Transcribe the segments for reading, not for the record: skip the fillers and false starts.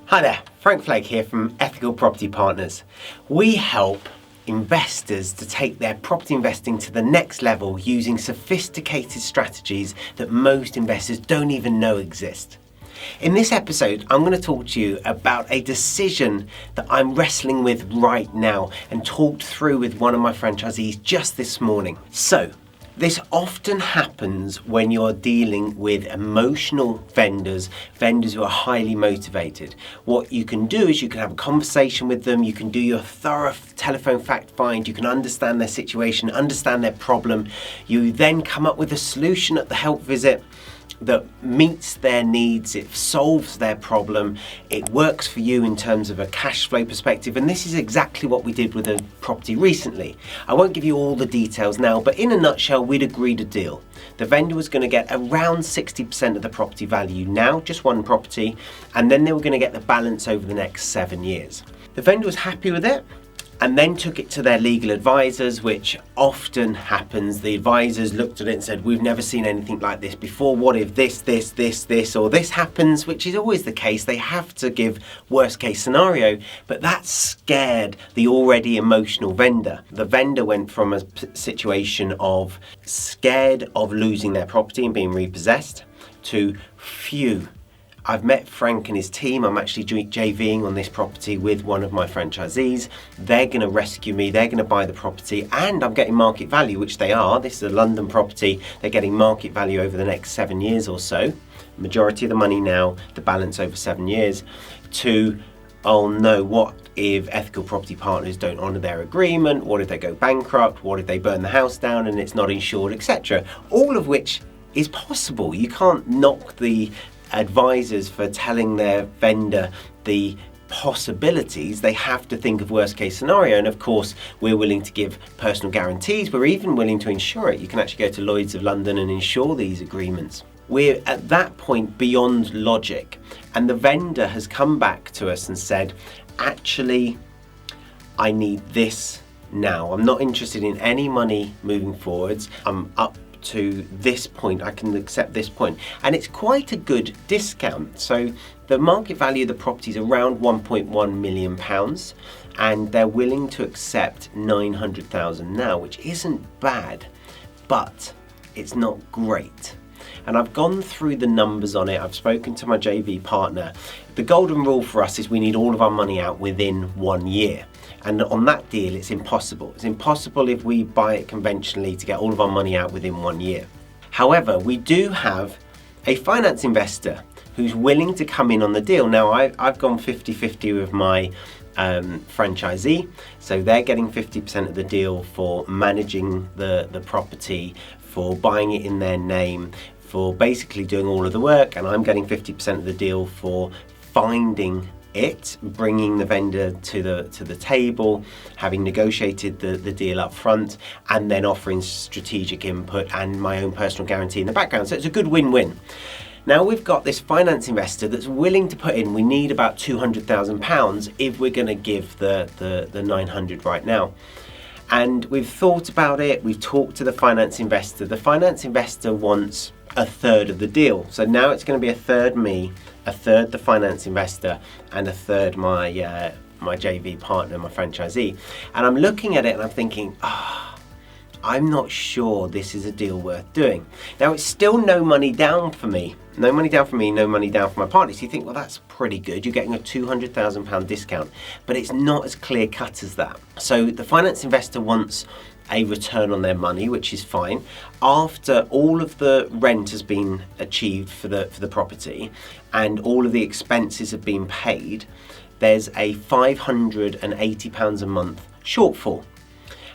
Hi there, Frank Flegg here from Ethical Property Partners. We help investors to take their property investing to the next level using sophisticated strategies that most investors don't even know exist. In this episode, I'm going to talk to you about a decision that I'm wrestling with right now and talked through with one of my franchisees just this morning. So, this often happens when you're dealing with emotional vendors who are highly motivated. What you can do is you can have a conversation with them, you can do your thorough telephone fact find, you can understand their situation, understand their problem. You then come up with a solution at the help visit that meets their needs, it solves their problem, it works for you in terms of a cash flow perspective, and this is exactly what we did with a property recently. I won't give you all the details now, but in a nutshell, we'd agreed a deal. The vendor was going to get around 60% of the property value now, just one property, and then they were going to get the balance over the next 7 years. The vendor was happy with it, and then took it to their legal advisors, which often happens. The advisors looked at it and said, we've never seen anything like this before. What if this, or this happens, which is always the case. They have to give worst case scenario, but that scared the already emotional vendor. The vendor went from a situation of scared of losing their property and being repossessed to, phew, I've met Frank and his team. I'm actually JVing on this property with one of my franchisees. They're going to rescue me. They're going to buy the property and I'm getting market value, which they are. This is a London property. They're getting market value over the next 7 years or so. Majority of the money now, the balance over 7 years. To, oh no, what if Ethical Property Partners don't honour their agreement? What if they go bankrupt? What if they burn the house down and it's not insured, etc.? All of which is possible. You can't knock the advisors for telling their vendor the possibilities. They have to think of worst case scenario, and of course we're willing to give personal guarantees. We're even willing to insure it. You can actually go to Lloyd's of London and insure these agreements. We're at that point beyond logic, and the vendor has come back to us and said, actually, I need this now. I'm not interested in any money moving forwards. I'm up to this point, I can accept this point, and it's quite a good discount. So the market value of the property is around £1.1 million, and they're willing to accept 900,000 now, which isn't bad, but it's not great. And I've gone through the numbers on it. I've spoken to my JV partner. The golden rule for us is we need all of our money out within 1 year. And on that deal, it's impossible. It's impossible if we buy it conventionally to get all of our money out within 1 year. However, we do have a finance investor who's willing to come in on the deal. Now, I've gone 50-50 with my franchisee. So they're getting 50% of the deal for managing the property, for buying it in their name, for basically doing all of the work, and I'm getting 50% of the deal for finding it, bringing the vendor to the table, having negotiated the deal up front, and then offering strategic input and my own personal guarantee in the background. So it's a good win-win. Now we've got this finance investor that's willing to put in, we need about £200,000 if we're going to give the 900 right now. And we've thought about it, we've talked to the finance investor. The finance investor wants a third of the deal. So now it's going to be a third me, a third the finance investor, and a third my JV partner, my franchisee. And I'm looking at it and I'm thinking, I'm not sure this is a deal worth doing. Now it's still no money down for me. No money down for me, no money down for my partner. So you think, well, that's pretty good. You're getting a £200,000 discount, but it's not as clear cut as that. So the finance investor wants a return on their money, which is fine. After all of the rent has been achieved for the property and all of the expenses have been paid, there's a £580 a month shortfall.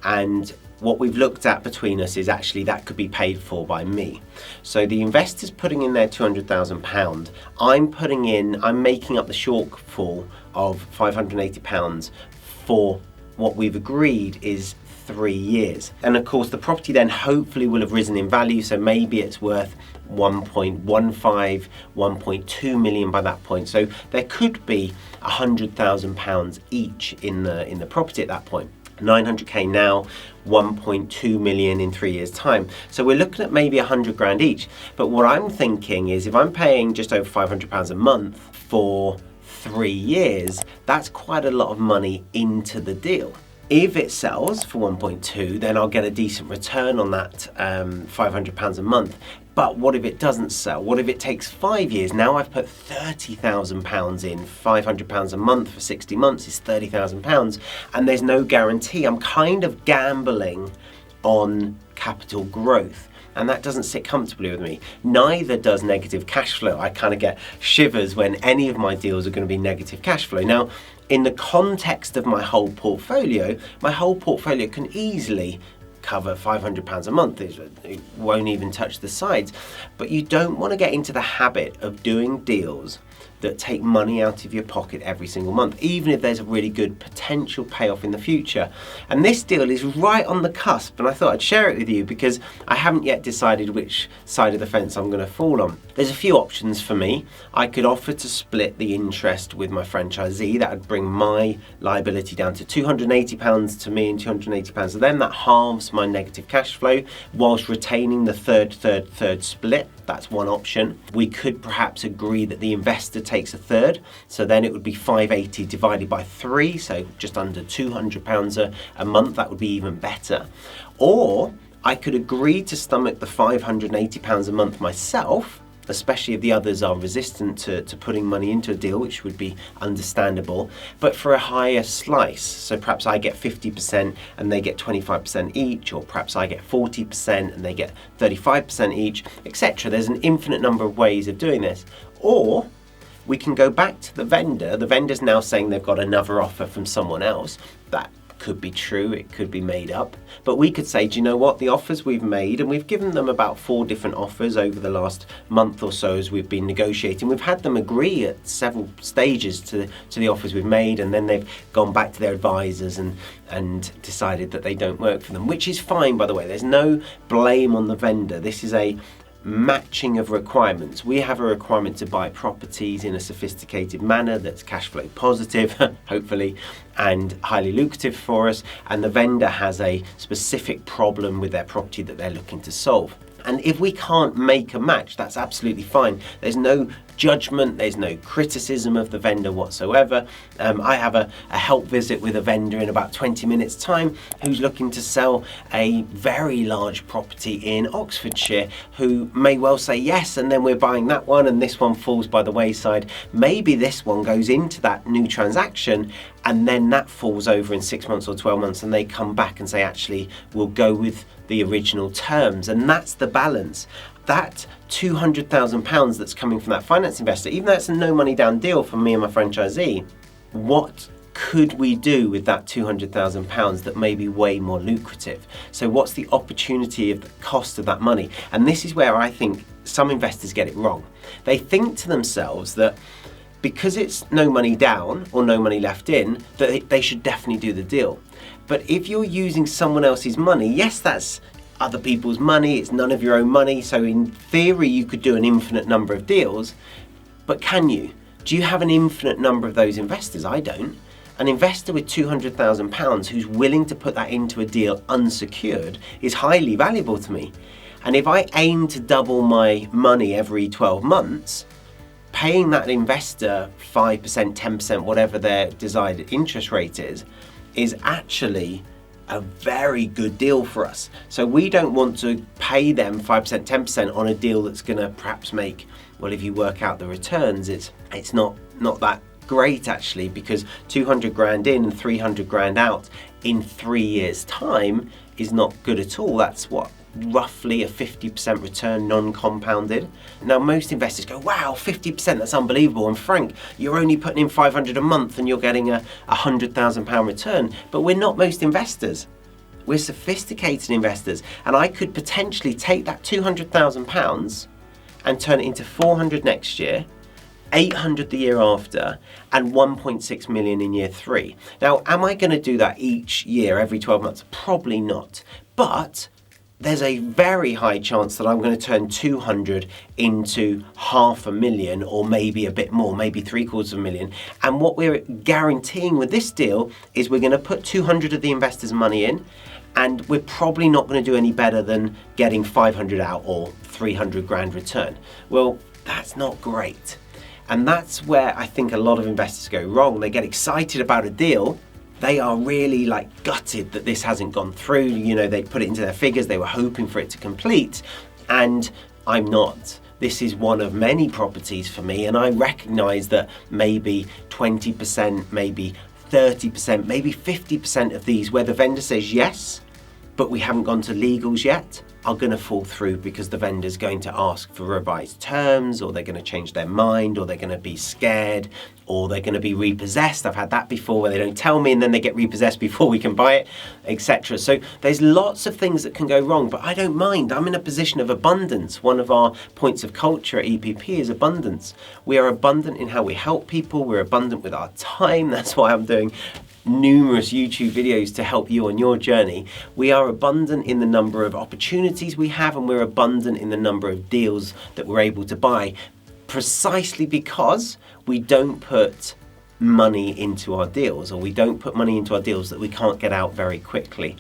And what we've looked at between us is actually that could be paid for by me. So the investor's putting in their £200,000. I'm making up the shortfall of £580 for what we've agreed is 3 years. And of course the property then hopefully will have risen in value, so maybe it's worth 1.15, 1.2 million by that point. So there could be £100,000 each in the property at that point. 900k now, 1.2 million in 3 years time. So we're looking at maybe 100 grand each. But what I'm thinking is if I'm paying just over £500 a month for 3 years, that's quite a lot of money into the deal. If it sells for 1.2, then I'll get a decent return on that £500 a month. But what if it doesn't sell? What if it takes 5 years? Now I've put £30,000 in, £500 a month for 60 months is £30,000, and there's no guarantee. I'm kind of gambling on capital growth, and that doesn't sit comfortably with me. Neither does negative cash flow. I kind of get shivers when any of my deals are going to be negative cash flow. Now, in the context of my whole portfolio can easily cover £500 a month. It won't even touch the sides. But you don't want to get into the habit of doing deals that take money out of your pocket every single month, even if there's a really good potential payoff in the future. And this deal is right on the cusp, and I thought I'd share it with you because I haven't yet decided which side of the fence I'm going to fall on. There's a few options for me. I could offer to split the interest with my franchisee. That would bring my liability down to £280 to me and £280 to them. That halves my negative cash flow whilst retaining the third split. That's one option. We could perhaps agree that the investor takes a third, so then it would be 580 divided by 3, so just under £200 a month. That would be even better. Or I could agree to stomach the £580 a month myself, especially if the others are resistant to putting money into a deal, which would be understandable, but for a higher slice. So perhaps I get 50% and they get 25% each, or perhaps I get 40% and they get 35% each, etc. There's an infinite number of ways of doing this. Or we can go back to the vendor. The vendor's now saying they've got another offer from someone else. That could be true, it could be made up. But we could say, do you know what, the offers we've made, and we've given them about 4 different offers over the last month or so as we've been negotiating. We've had them agree at several stages to the offers we've made, and then they've gone back to their advisors and decided that they don't work for them, which is fine, by the way. There's no blame on the vendor. This is a matching of requirements. We have a requirement to buy properties in a sophisticated manner that's cash flow positive, hopefully, and highly lucrative for us, and the vendor has a specific problem with their property that they're looking to solve. And if we can't make a match, that's absolutely fine. There's no judgment, there's no criticism of the vendor whatsoever. I have a help visit with a vendor in about 20 minutes time who's looking to sell a very large property in Oxfordshire, who may well say yes, and then we're buying that one and this one falls by the wayside. Maybe this one goes into that new transaction and then that falls over in 6 months or 12 months and they come back and say, actually, we'll go with the original terms. And that's the balance. That £200,000 that's coming from that finance investor, even though it's a no money down deal for me and my franchisee, what could we do with that £200,000 that may be way more lucrative? So what's the opportunity of the cost of that money? And this is where I think some investors get it wrong. They think to themselves that because it's no money down or no money left in, that they should definitely do the deal. But if you're using someone else's money, yes, that's other people's money, it's none of your own money, so in theory you could do an infinite number of deals, but can you? Do you have an infinite number of those investors? I don't. An investor with £200,000 who's willing to put that into a deal unsecured is highly valuable to me. And if I aim to double my money every 12 months, paying that investor 5%, 10%, whatever their desired interest rate is actually a very good deal for us. So we don't want to pay them 5%, 10% on a deal that's going to perhaps make, well, if you work out the returns, it's not that great actually, because 200 grand in and 300 grand out in 3 years' time is not good at all. That's what, roughly a 50% return non-compounded. Now most investors go, wow, 50%, that's unbelievable. And Frank, you're only putting in 500 a month and you're getting a £100,000 return. But we're not most investors. We're sophisticated investors. And I could potentially take that £200,000 and turn it into 400 next year, 800 the year after, and 1.6 million in year 3. Now, am I going to do that each year, every 12 months? Probably not. But there's a very high chance that I'm going to turn 200 into 500,000, or maybe a bit more, maybe 750,000. And what we're guaranteeing with this deal is we're going to put 200 of the investors' money in, and we're probably not going to do any better than getting 500 out or 300 grand return. Well, that's not great. And that's where I think a lot of investors go wrong. They get excited about a deal. They are really like gutted that this hasn't gone through. You know, they put it into their figures. They were hoping for it to complete. And I'm not. This is one of many properties for me. And I recognize that maybe 20%, maybe 30%, maybe 50% of these where the vendor says yes, but we haven't gone to legals yet, are going to fall through because the vendor's going to ask for revised terms, or they're going to change their mind, or they're going to be scared, or they're going to be repossessed. I've had that before where they don't tell me and then they get repossessed before we can buy it, etc. So there's lots of things that can go wrong, but I don't mind. I'm in a position of abundance. One of our points of culture at EPP is abundance. We are abundant in how we help people. We're abundant with our time. That's why I'm doing numerous YouTube videos to help you on your journey. We are abundant in the number of opportunities we have, and we're abundant in the number of deals that we're able to buy, precisely because we don't put money into our deals, or we don't put money into our deals that we can't get out very quickly.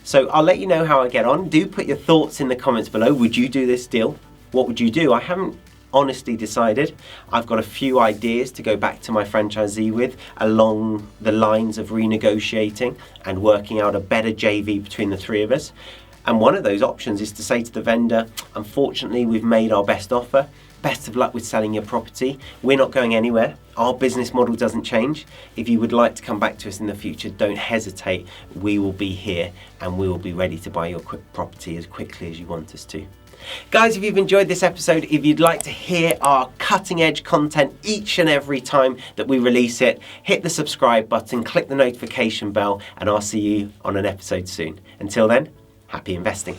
So I'll let you know how I get on. Do put your thoughts in the comments below. Would you do this deal? What would you do? I haven't honestly decided. I've got a few ideas to go back to my franchisee with along the lines of renegotiating and working out a better JV between the three of us. And one of those options is to say to the vendor, unfortunately, we've made our best offer. Best of luck with selling your property. We're not going anywhere. Our business model doesn't change. If you would like to come back to us in the future, don't hesitate. We will be here and we will be ready to buy your property as quickly as you want us to. Guys, if you've enjoyed this episode, if you'd like to hear our cutting edge content each and every time that we release it, hit the subscribe button, click the notification bell, and I'll see you on an episode soon. Until then, happy investing.